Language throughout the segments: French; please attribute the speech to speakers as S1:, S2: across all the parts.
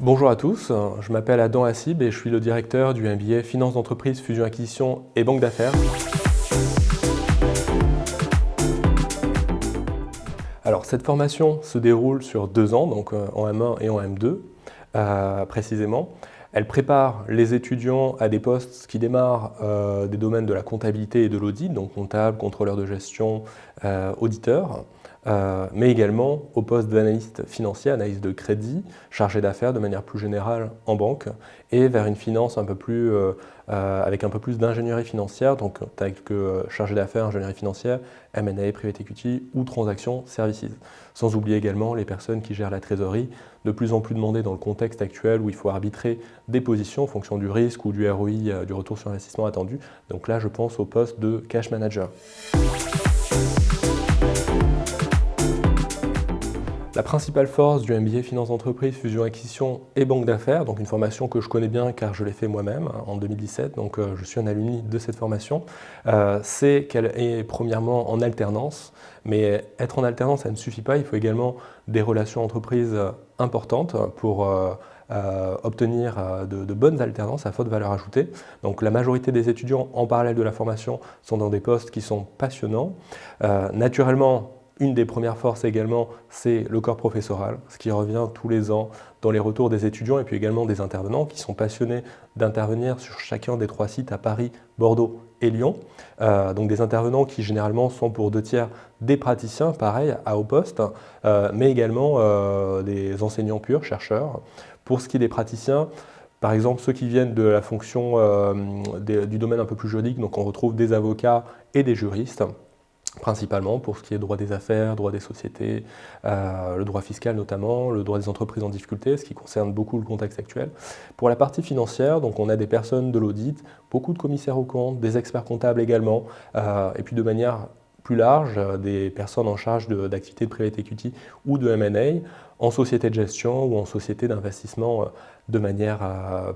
S1: Bonjour à tous, je m'appelle Adam Hassib et je suis le directeur du MBA Finance d'entreprise, Fusion Acquisition et Banque d'affaires. Alors cette formation se déroule sur 2 ans, donc en M1 et en M2 précisément. Elle prépare les étudiants à des postes qui démarrent des domaines de la comptabilité et de l'audit, donc comptable, contrôleur de gestion, auditeur. Mais également au poste d'analyste financier, analyste de crédit, chargé d'affaires de manière plus générale en banque, et vers une finance avec un peu plus d'ingénierie financière, donc tel que chargé d'affaires, ingénierie financière, M&A, private equity ou transactions services. Sans oublier également les personnes qui gèrent la trésorerie, de plus en plus demandées dans le contexte actuel où il faut arbitrer des positions en fonction du risque ou du ROI, du retour sur investissement attendu. Donc là, je pense au poste de cash manager. La principale force du MBA Finance d'entreprise, Fusion Acquisition et Banque d'affaires, donc une formation que je connais bien car je l'ai fait moi-même en 2017, donc je suis un alumni de cette formation, c'est qu'elle est premièrement en alternance, mais être en alternance, ça ne suffit pas, il faut également des relations entreprises importantes pour obtenir de bonnes alternances à forte valeur ajoutée. Donc la majorité des étudiants en parallèle de la formation sont dans des postes qui sont passionnants. Naturellement, une des premières forces également, c'est le corps professoral, ce qui revient tous les ans dans les retours des étudiants et puis également des intervenants qui sont passionnés d'intervenir sur chacun des 3 sites à Paris, Bordeaux et Lyon. Donc des intervenants qui généralement sont pour 2/3 des praticiens, pareil, à haut poste, mais également des enseignants purs, chercheurs. Pour ce qui est des praticiens, par exemple, ceux qui viennent de la fonction du domaine un peu plus juridique, donc on retrouve des avocats et des juristes, principalement pour ce qui est droit des affaires, droit des sociétés, le droit fiscal notamment, le droit des entreprises en difficulté, ce qui concerne beaucoup le contexte actuel. Pour la partie financière, donc on a des personnes de l'audit, beaucoup de commissaires aux comptes, des experts comptables également, et puis de manière plus large, des personnes en charge d'activités de private equity ou de M&A, en société de gestion ou en société d'investissement de manière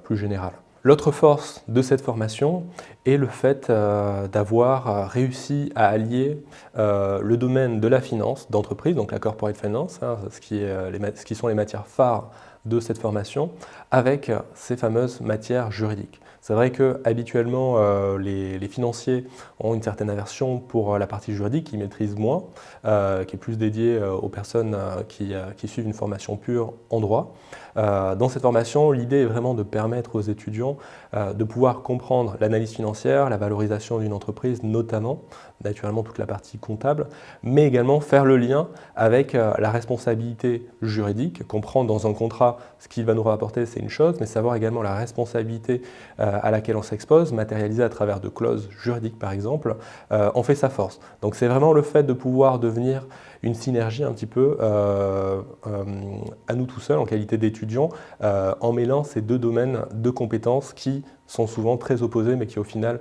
S1: plus générale. L'autre force de cette formation est le fait d'avoir réussi à allier le domaine de la finance d'entreprise, donc la corporate finance, ce qui sont les matières phares de cette formation, avec ces fameuses matières juridiques. C'est vrai que habituellement les financiers ont une certaine aversion pour la partie juridique qu'ils maîtrisent moins, qui est plus dédiée aux personnes qui suivent une formation pure en droit. Dans cette formation, l'idée est vraiment de permettre aux étudiants de pouvoir comprendre l'analyse financière, la valorisation d'une entreprise notamment, naturellement toute la partie comptable, mais également faire le lien avec la responsabilité juridique, comprendre dans un contrat ce qu'il va nous rapporter, c'est une chose, mais savoir également la responsabilité à laquelle on s'expose, matérialisée à travers de clauses juridiques par exemple, en fait sa force. Donc c'est vraiment le fait de pouvoir devenir une synergie un petit peu à nous tout seuls en qualité d'étudiants, en mêlant ces 2 domaines de compétences qui sont souvent très opposés mais qui au final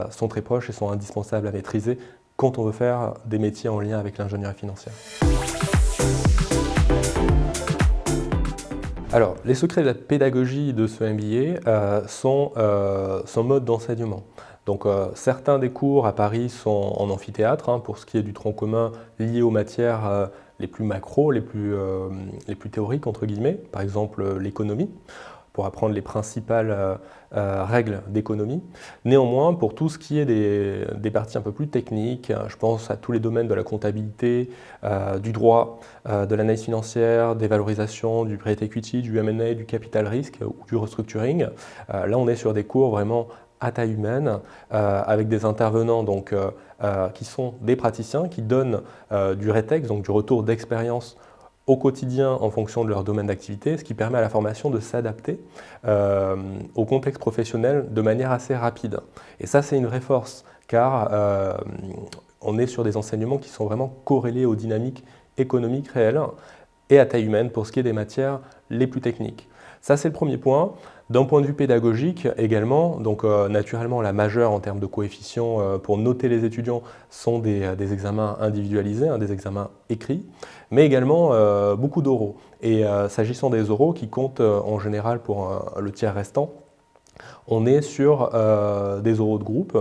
S1: sont très proches et sont indispensables à maîtriser quand on veut faire des métiers en lien avec l'ingénierie financière. Alors, les secrets de la pédagogie de ce MBA sont son mode d'enseignement. Donc, certains des cours à Paris sont en amphithéâtre, pour ce qui est du tronc commun lié aux matières les plus macro, les plus théoriques, entre guillemets, par exemple l'économie, pour apprendre les principales règles d'économie. Néanmoins, pour tout ce qui est des parties un peu plus techniques, je pense à tous les domaines de la comptabilité, du droit, de l'analyse financière, des valorisations, du private equity, du M&A, du capital risque ou du restructuring. Là, on est sur des cours vraiment à taille humaine, avec des intervenants donc, qui sont des praticiens, qui donnent du rétex, donc du retour d'expérience au quotidien en fonction de leur domaine d'activité, ce qui permet à la formation de s'adapter au contexte professionnel de manière assez rapide. Et ça, c'est une vraie force, car on est sur des enseignements qui sont vraiment corrélés aux dynamiques économiques réelles et à taille humaine pour ce qui est des matières les plus techniques. Ça, c'est le premier point. D'un point de vue pédagogique également, donc naturellement la majeure en termes de coefficients pour noter les étudiants sont des examens individualisés, des examens écrits, mais également beaucoup d'oraux. Et s'agissant des oraux qui comptent en général pour le tiers restant, On est sur des oraux de groupe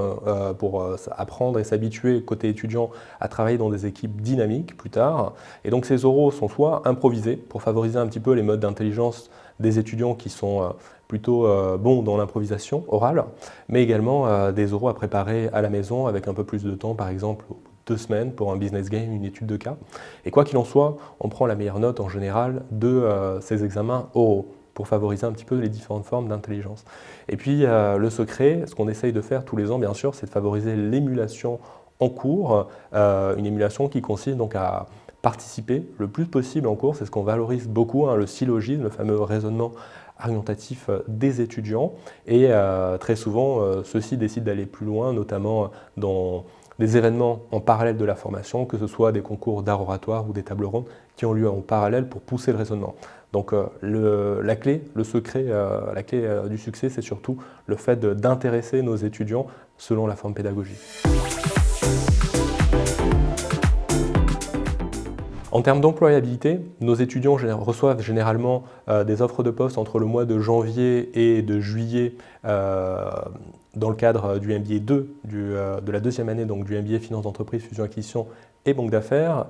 S1: pour apprendre et s'habituer côté étudiant à travailler dans des équipes dynamiques plus tard. Et donc ces oraux sont soit improvisés pour favoriser un petit peu les modes d'intelligence des étudiants qui sont plutôt bons dans l'improvisation orale, mais également des oraux à préparer à la maison avec un peu plus de temps, par exemple 2 semaines pour un business game, une étude de cas. Et quoi qu'il en soit, on prend la meilleure note en général de ces examens oraux pour favoriser un petit peu les différentes formes d'intelligence. Et puis le secret, ce qu'on essaye de faire tous les ans bien sûr, c'est de favoriser l'émulation en cours, une émulation qui consiste donc à participer le plus possible en cours, c'est ce qu'on valorise beaucoup, hein, le syllogisme, le fameux raisonnement argumentatif des étudiants, et très souvent ceux-ci décident d'aller plus loin, notamment dans des événements en parallèle de la formation, que ce soit des concours d'art oratoire ou des tables rondes qui ont lieu en parallèle pour pousser le raisonnement. Donc la clé, le secret, la clé du succès, c'est surtout le fait d'intéresser nos étudiants selon la forme pédagogique. En termes d'employabilité, nos étudiants reçoivent généralement des offres de poste entre le mois de janvier et de juillet dans le cadre du MBA 2, de la deuxième année donc, du MBA Finance d'entreprise, Fusion Acquisition et Banque d'affaires.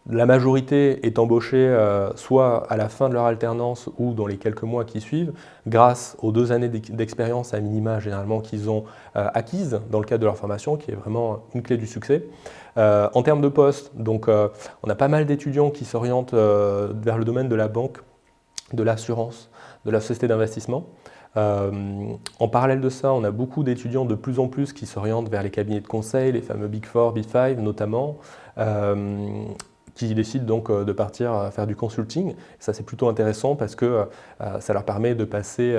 S1: La majorité est embauchée soit à la fin de leur alternance ou dans les quelques mois qui suivent, grâce aux 2 années d'expérience à minima généralement qu'ils ont acquises dans le cadre de leur formation, qui est vraiment une clé du succès. En termes de poste, donc, on a pas mal d'étudiants qui s'orientent vers le domaine de la banque, de l'assurance, de la société d'investissement. En parallèle de ça, on a beaucoup d'étudiants de plus en plus qui s'orientent vers les cabinets de conseil, les fameux Big 4, Big 5 notamment, qui décident donc de partir faire du consulting. Ça, c'est plutôt intéressant parce que ça leur permet de passer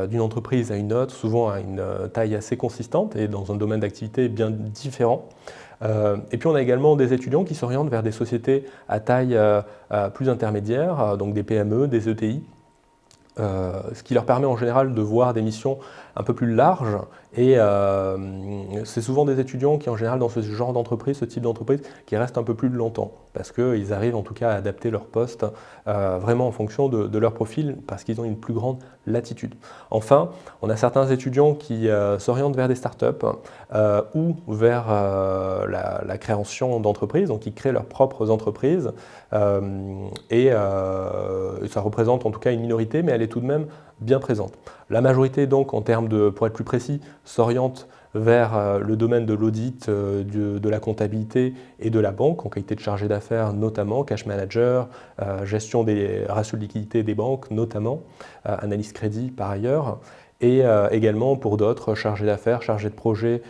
S1: d'une entreprise à une autre, souvent à une taille assez consistante et dans un domaine d'activité bien différent. Et puis on a également des étudiants qui s'orientent vers des sociétés à taille plus intermédiaire, donc des PME, des ETI, ce qui leur permet en général de voir des missions un peu plus larges. Et c'est souvent des étudiants qui en général dans ce genre d'entreprise, ce type d'entreprise, qui restent un peu plus longtemps parce qu'ils arrivent en tout cas à adapter leur poste vraiment en fonction de leur profil parce qu'ils ont une plus grande latitude. Enfin, on a certains étudiants qui s'orientent vers des startups ou vers la création d'entreprises, donc ils créent leurs propres entreprises et ça représente en tout cas une minorité, mais elle est tout de même bien présente. La majorité donc, en termes de, pour être plus précis, s'oriente vers le domaine de l'audit, de la comptabilité et de la banque, en qualité de chargé d'affaires notamment, cash manager, gestion des ratios de liquidité des banques notamment, analyse crédit par ailleurs, et également pour d'autres, chargés d'affaires, chargés de projet,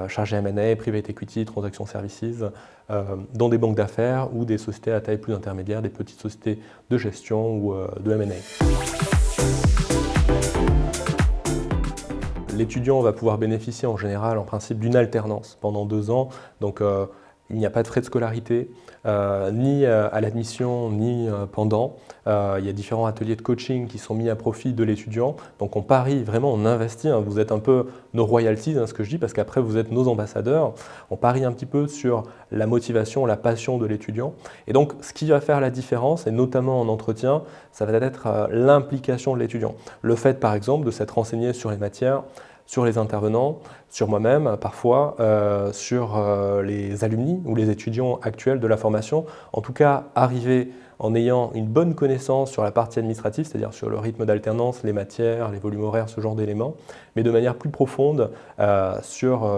S1: chargés M&A, private equity, transaction services, dans des banques d'affaires ou des sociétés à taille plus intermédiaire, des petites sociétés de gestion ou de M&A. L'étudiant va pouvoir bénéficier en général, en principe, d'une alternance pendant 2 ans. Donc, il n'y a pas de frais de scolarité, ni à l'admission, ni pendant. Il y a différents ateliers de coaching qui sont mis à profit de l'étudiant. Donc, on parie vraiment, on investit. Hein. Vous êtes un peu nos royalties, hein, ce que je dis, parce qu'après, vous êtes nos ambassadeurs. On parie un petit peu sur la motivation, la passion de l'étudiant. Et donc, ce qui va faire la différence, et notamment en entretien, ça va être l'implication de l'étudiant. Le fait, par exemple, de s'être renseigné sur les matières, sur les intervenants, sur moi-même, parfois sur les alumni ou les étudiants actuels de la formation. En tout cas, arriver en ayant une bonne connaissance sur la partie administrative, c'est-à-dire sur le rythme d'alternance, les matières, les volumes horaires, ce genre d'éléments, mais de manière plus profonde sur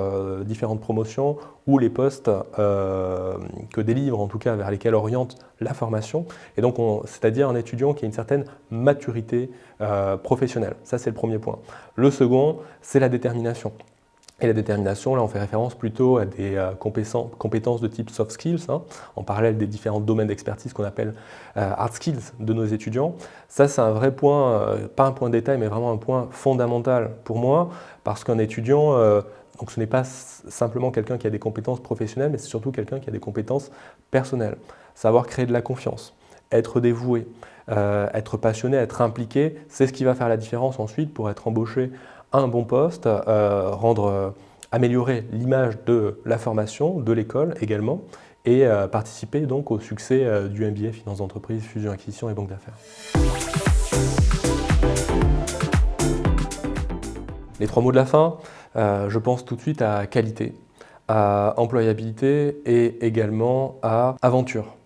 S1: différentes promotions ou les postes que délivre, en tout cas vers lesquels oriente la formation. Et donc, c'est-à-dire un étudiant qui a une certaine maturité professionnelle. Ça, c'est le premier point. Le second, c'est la détermination. Et la détermination, là, on fait référence plutôt à des compétences de type soft skills, hein, en parallèle des différents domaines d'expertise qu'on appelle hard skills de nos étudiants. Ça, c'est un vrai point, pas un point de détail, mais vraiment un point fondamental pour moi, parce qu'un étudiant, donc ce n'est pas simplement quelqu'un qui a des compétences professionnelles, mais c'est surtout quelqu'un qui a des compétences personnelles. Savoir créer de la confiance, être dévoué, être passionné, être impliqué, c'est ce qui va faire la différence ensuite pour être embauché à un bon poste, améliorer l'image de la formation, de l'école également, et participer donc au succès du MBA Finance d'entreprise, Fusion Acquisition et Banque d'affaires. Les 3 mots de la fin, je pense tout de suite à qualité, à employabilité et également à aventure.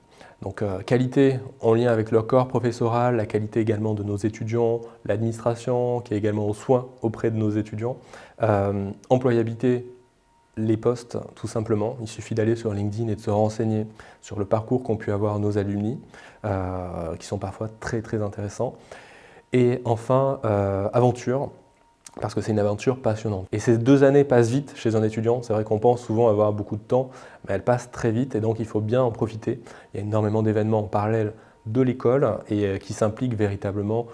S1: Donc qualité en lien avec leur corps professoral, la qualité également de nos étudiants, l'administration qui est également aux soins auprès de nos étudiants. Employabilité, les postes tout simplement. Il suffit d'aller sur LinkedIn et de se renseigner sur le parcours qu'ont pu avoir nos alumni, qui sont parfois très très intéressants. Et enfin, aventure, parce que c'est une aventure passionnante. Et ces 2 années passent vite chez un étudiant. C'est vrai qu'on pense souvent avoir beaucoup de temps, mais elles passent très vite et donc il faut bien en profiter. Il y a énormément d'événements en parallèle de l'école et qui s'impliquent véritablement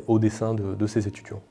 S1: au dessin de ces étudiants.